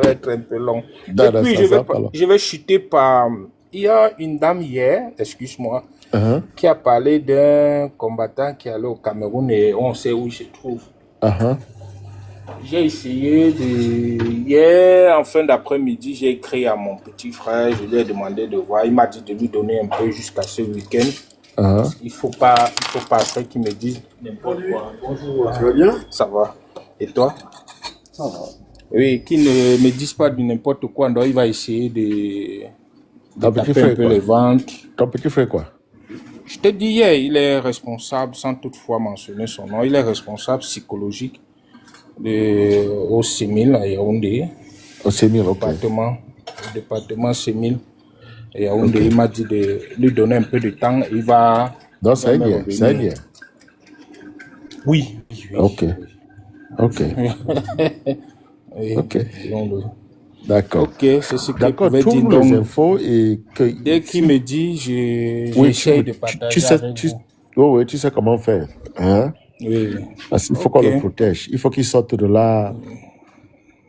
Et puis, je vais chuter par... Il y a une dame hier, excuse-moi, qui a parlé d'un combattant qui allait au Cameroun et on sait où il se trouve. J'ai essayé hier, en fin d'après-midi, j'ai écrit à mon petit frère, je lui ai demandé de voir. Il m'a dit de lui donner un peu jusqu'à ce week-end. Il faut pas après qu'il me dise n'importe quoi. Bonjour. Tu vas bien? Ça va. Et toi? Ça va. Oui, qu'il ne me dise pas de n'importe quoi, donc il va essayer de taper un peu les ventres. Ton petit frère quoi? Je te dis hier, il est responsable, sans toutefois mentionner son nom, il est responsable psychologique au CEMIL à Yaoundé. Au CEMIL, ok. Département CEMIL à Yaoundé. Il m'a dit de lui donner un peu de temps. Il va... Donc c'est bien. Oui. Ok. D'accord. Ok, c'est ce qu'il pouvait dire. Trouve les infos et que... Dès qu'il me dit, j'essaie de partager avec vous. Oui, tu sais comment faire. Hein? Oui. Parce qu'il faut qu'on le protège. Il faut qu'il sorte de là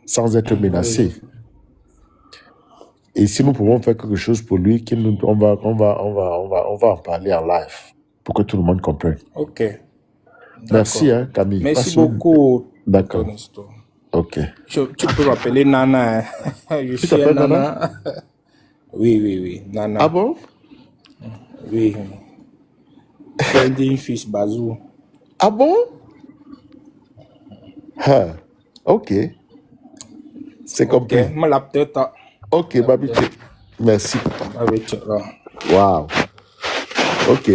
sans être menacé. Et si nous pouvons faire quelque chose pour lui, on va en parler en live pour que tout le monde comprenne. Ok. Merci, hein, Camille. Merci beaucoup. D'accord. Ok. Tu peux m'appeler Nana. Je tu t'appelles Nana? Oui, Nana. Ah bon? Oui. C'est un fils Bazou. Ah bon? Ok. C'est compris. Ok, Babi. Merci. Wow. Ok.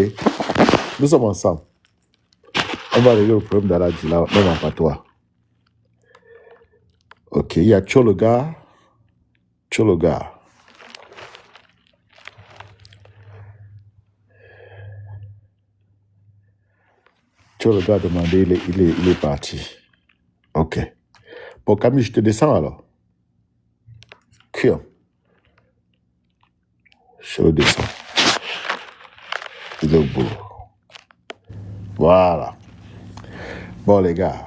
Nous sommes ensemble. On va régler le problème d'Aladji là, même en patois. Ok, il y a Chologa. Chologa a demandé, il est parti. Ok. Ok. Bon, Camille, je te descends alors. Cuir. Je le descends. Il est au bout. Voilà. Bon, les gars,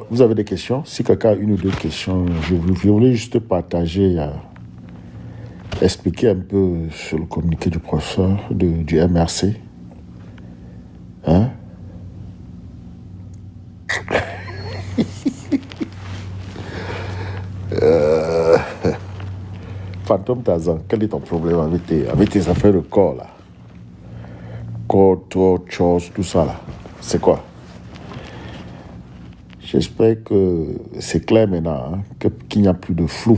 vous avez des questions? Si quelqu'un a une ou deux questions, je voulais juste partager, expliquer un peu sur le communiqué du professeur du MRC. Hein? Fantôme Tazan, quel est ton problème avec tes affaires de corps là? Corps, toi, chose, tout ça là. C'est quoi? J'espère que c'est clair maintenant, hein, qu'il n'y a plus de flou.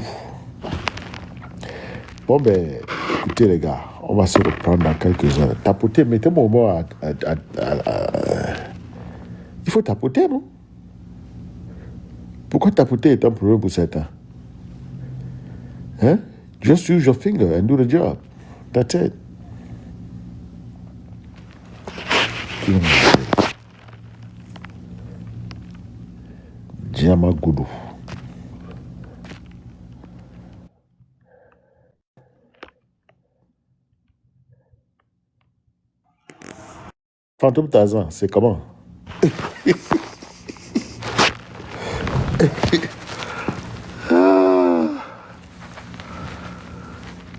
Bon ben, écoutez les gars, on va se reprendre dans quelques heures. Tapoter, mettez-moi au moins il faut tapoter, non? Pourquoi tapoter est un problème pour certains? Hein? Just use your finger and do the job. That's it. Diamagoudou. Fantôme Tazan, c'est comment?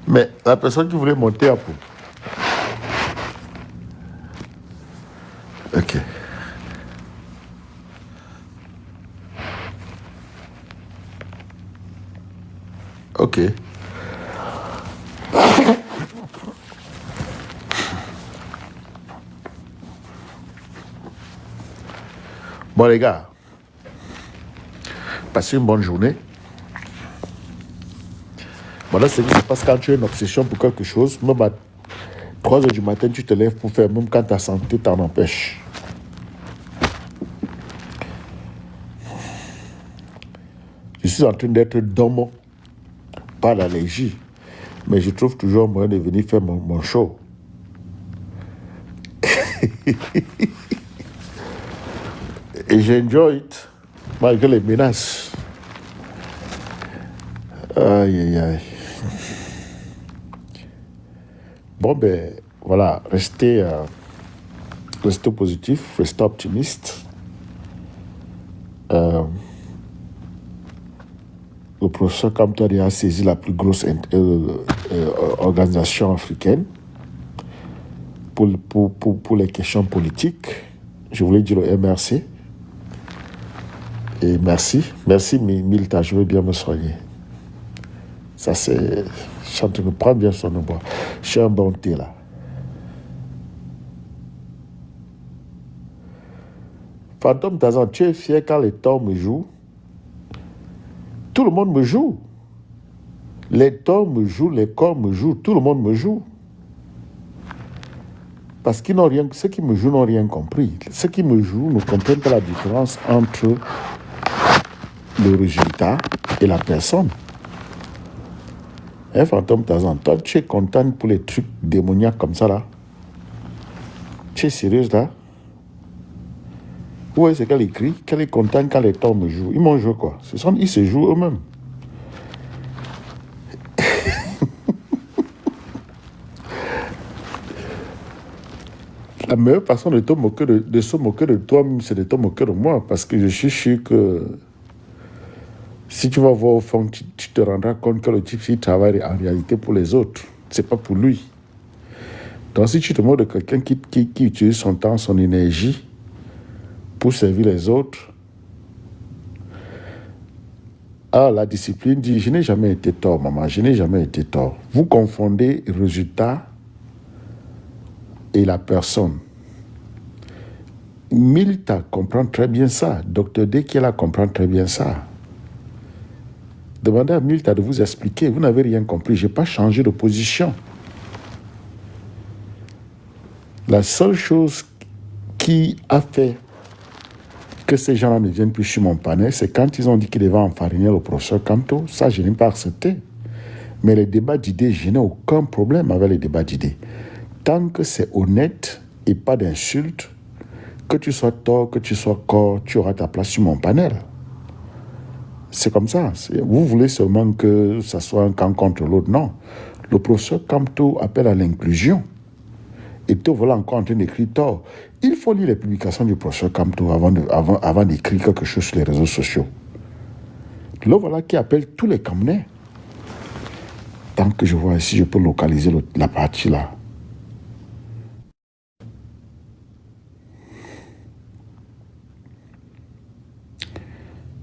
Mais la personne qui voulait monter à Pau. Ok. Ok. Bon les gars, passez une bonne journée. Voilà ce qui se passe quand tu as une obsession pour quelque chose. Même à 3 h du matin, tu te lèves pour faire, même quand ta santé t'en empêche. Je suis en train d'être dormant, pas l'allergie, mais je trouve toujours moyen de venir faire mon show. Et j'enjoy it, malgré les menaces. Aïe, aïe, aïe. Bon, ben, voilà, restez positif, restez optimiste. Le professeur Kamtori a saisi la plus grosse organisation africaine pour les questions politiques. Je voulais dire le MRC. Et merci, Milta, je veux bien me soigner. Ça, c'est... Je suis en train de prendre bien soin de moi. Je suis un bon thé, là. Fantôme Tazan, tu es fier quand les torts me jouent? Tout le monde me joue. Les torts me jouent, les corps me jouent, tout le monde me joue. Parce qu'ils n'ont rien... Ceux qui me jouent n'ont rien compris. Ceux qui me jouent ne comprennent pas la différence entre le résultat et la personne. Hein, Fantôme Tazan, toi, tu es content pour les trucs démoniaques comme ça, là? Tu es sérieuse, là? Où est-ce qu'elle écrit qu'elle est contente quand les torts me jouent? Ils m'ont joué quoi? Ils se jouent eux-mêmes. La meilleure façon de se moquer de toi-même, c'est de te moquer de moi. Parce que je suis sûr que si tu vas voir au fond, tu te rendras compte que le type, il travaille en réalité pour les autres. C'est pas pour lui. Donc si tu te moques de quelqu'un qui utilise son temps, son énergie pour servir les autres, la discipline dit, je n'ai jamais été tort, maman, je n'ai jamais été tort. Vous confondez résultat et la personne. Milta comprend très bien ça. Dr. Dekiela comprend très bien ça. Demandez à Milta de vous expliquer. Vous n'avez rien compris. Je n'ai pas changé de position. La seule chose qui a fait que ces gens-là ne viennent plus sur mon panel, c'est quand ils ont dit qu'ils devaient enfariner le professeur Kanto. Ça, je n'ai pas accepté. Mais les débats d'idées, je n'ai aucun problème avec les débats d'idées. Tant que c'est honnête et pas d'insultes, que tu sois tort, que tu sois corps, tu auras ta place sur mon panel. C'est comme ça. Vous voulez seulement que ça soit un camp contre l'autre. Non. Le professeur Kamto appelle à l'inclusion. Et toi, voilà encore en train d'écrire tort. Il faut lire les publications du professeur Kamto avant d'écrire quelque chose sur les réseaux sociaux. Là, voilà qui appelle tous les Camerounais. Tant que je vois ici, je peux localiser la partie là.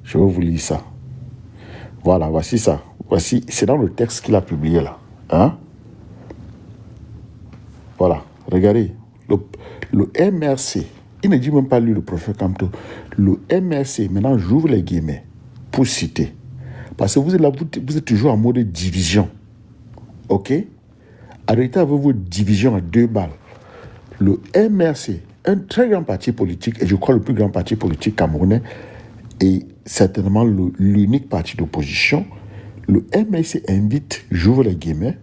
Je vais vous lire ça. Voilà, voici ça. Voici, c'est dans le texte qu'il a publié là. Hein? Voilà, regardez. Le MRC, il ne dit même pas lui, le professeur Kamto. Le MRC, maintenant j'ouvre les guillemets pour citer. Parce que vous êtes là, vous êtes toujours en mode division. Ok? Arrêtez avec vos divisions à 2 balles. Le MRC, un très grand parti politique, et je crois le plus grand parti politique camerounais, et certainement l'unique parti d'opposition, le MRC invite, j'ouvre les guillemets,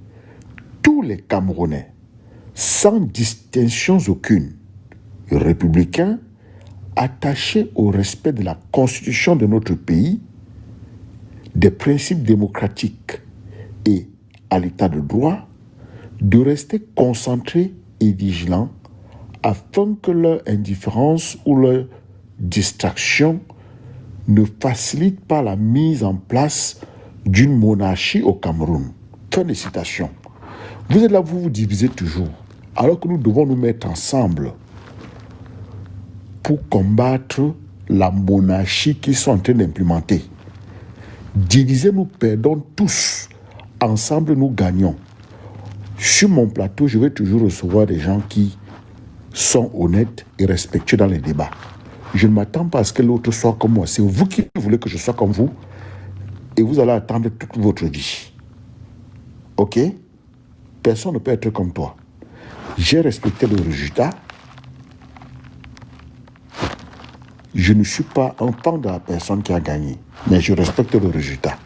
tous les Camerounais, sans distinction aucune, républicains, attachés au respect de la constitution de notre pays, des principes démocratiques et à l'état de droit, de rester concentrés et vigilants afin que leur indifférence ou leur distraction ne facilite pas la mise en place d'une monarchie au Cameroun. Fin de citation. Vous êtes là, vous vous divisez toujours, alors que nous devons nous mettre ensemble pour combattre la monarchie qu'ils sont en train d'implémenter. Divisés, nous perdons tous. Ensemble, nous gagnons. Sur mon plateau, je vais toujours recevoir des gens qui sont honnêtes et respectueux dans les débats. Je ne m'attends pas à ce que l'autre soit comme moi. C'est vous qui voulez que je sois comme vous et vous allez attendre toute votre vie. Ok? Personne ne peut être comme toi. J'ai respecté le résultat. Je ne suis pas un fan de la personne qui a gagné, mais je respecte le résultat.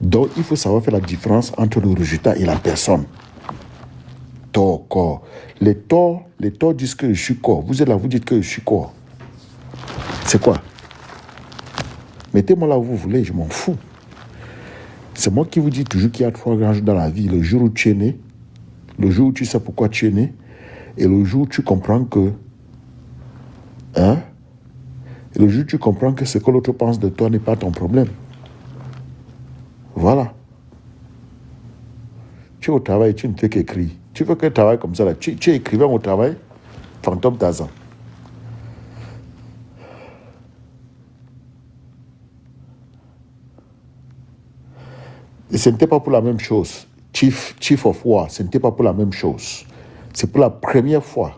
Donc, il faut savoir faire la différence entre le résultat et la personne. Tort, corps. Les torts disent que je suis corps. Vous êtes là, vous dites que je suis corps. C'est quoi? Mettez-moi là où vous voulez, je m'en fous. C'est moi qui vous dis toujours qu'il y a 3 grands jours dans la vie. Le jour où tu es né, le jour où tu sais pourquoi tu es né, et le jour où tu comprends que... Hein? Et le jour où tu comprends que ce que l'autre pense de toi n'est pas ton problème. Voilà. Tu es au travail, tu ne fais qu'écrire. Tu veux qu'un travail comme ça, là, tu es écrivain au travail, fantôme d'Azan. Et ce n'était pas pour la même chose. Chief of War, ce n'était pas pour la même chose. C'est pour la première fois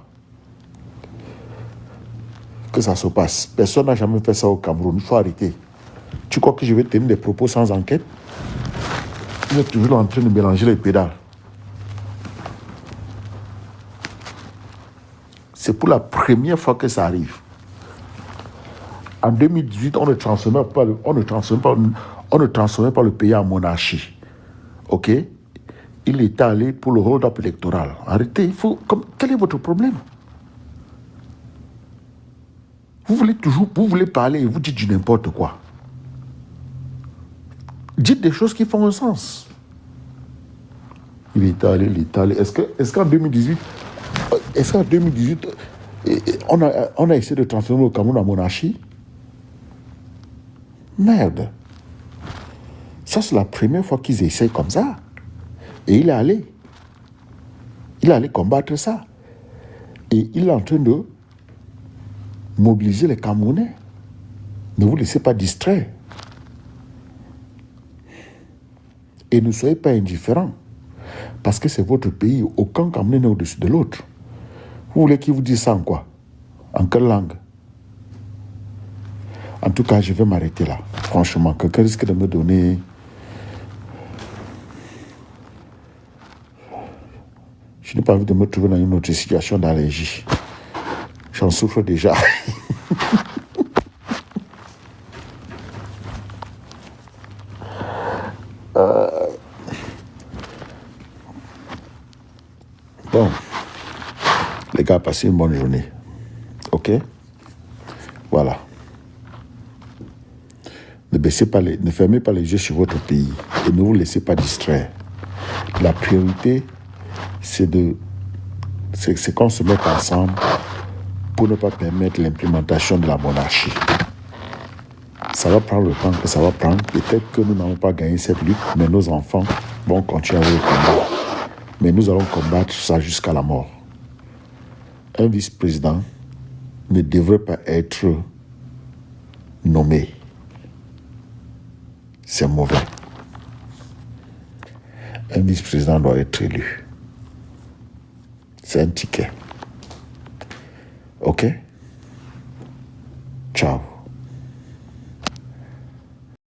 que ça se passe. Personne n'a jamais fait ça au Cameroun. Il faut arrêter. Tu crois que je vais tenir des propos sans enquête? Vous êtes toujours en train de mélanger les pédales. C'est pour la première fois que ça arrive. En 2018, on ne transformait pas le pays en monarchie. Ok? Il est allé pour le hold-up électoral. Arrêtez, quel est votre problème? Vous voulez parler et vous dites du n'importe quoi. Dites des choses qui font un sens. Il est allé. Est-ce qu'en 2018, on a essayé de transformer le Cameroun en monarchie? Merde. Ça, c'est la première fois qu'ils essayent comme ça. Et il est allé. Il est allé combattre ça. Et il est en train de mobiliser les Camerounais. Ne vous laissez pas distraire. Et ne soyez pas indifférents. Parce que c'est votre pays. Aucun Camerounais n'est au-dessus de l'autre. Vous voulez qu'il vous dise ça en quoi? En quelle langue? En tout cas, je vais m'arrêter là. Franchement, quelqu'un risque de me donner... Je n'ai pas envie de me trouver dans une autre situation d'allergie. J'en souffre déjà. Bon. Les gars, passez une bonne journée. Ok? Voilà. Ne Ne fermez pas les yeux sur votre pays et ne vous laissez pas distraire. La priorité, c'est qu'on se mette ensemble pour ne pas permettre l'implémentation de la monarchie. Ça va prendre le temps que ça va prendre. Peut-être que nous n'avons pas gagné cette lutte, mais nos enfants vont continuer avec le combat. Mais nous allons combattre ça jusqu'à la mort. Un vice-président ne devrait pas être nommé. C'est mauvais. Un vice-président doit être élu. C'est un ticket. OK? Ciao.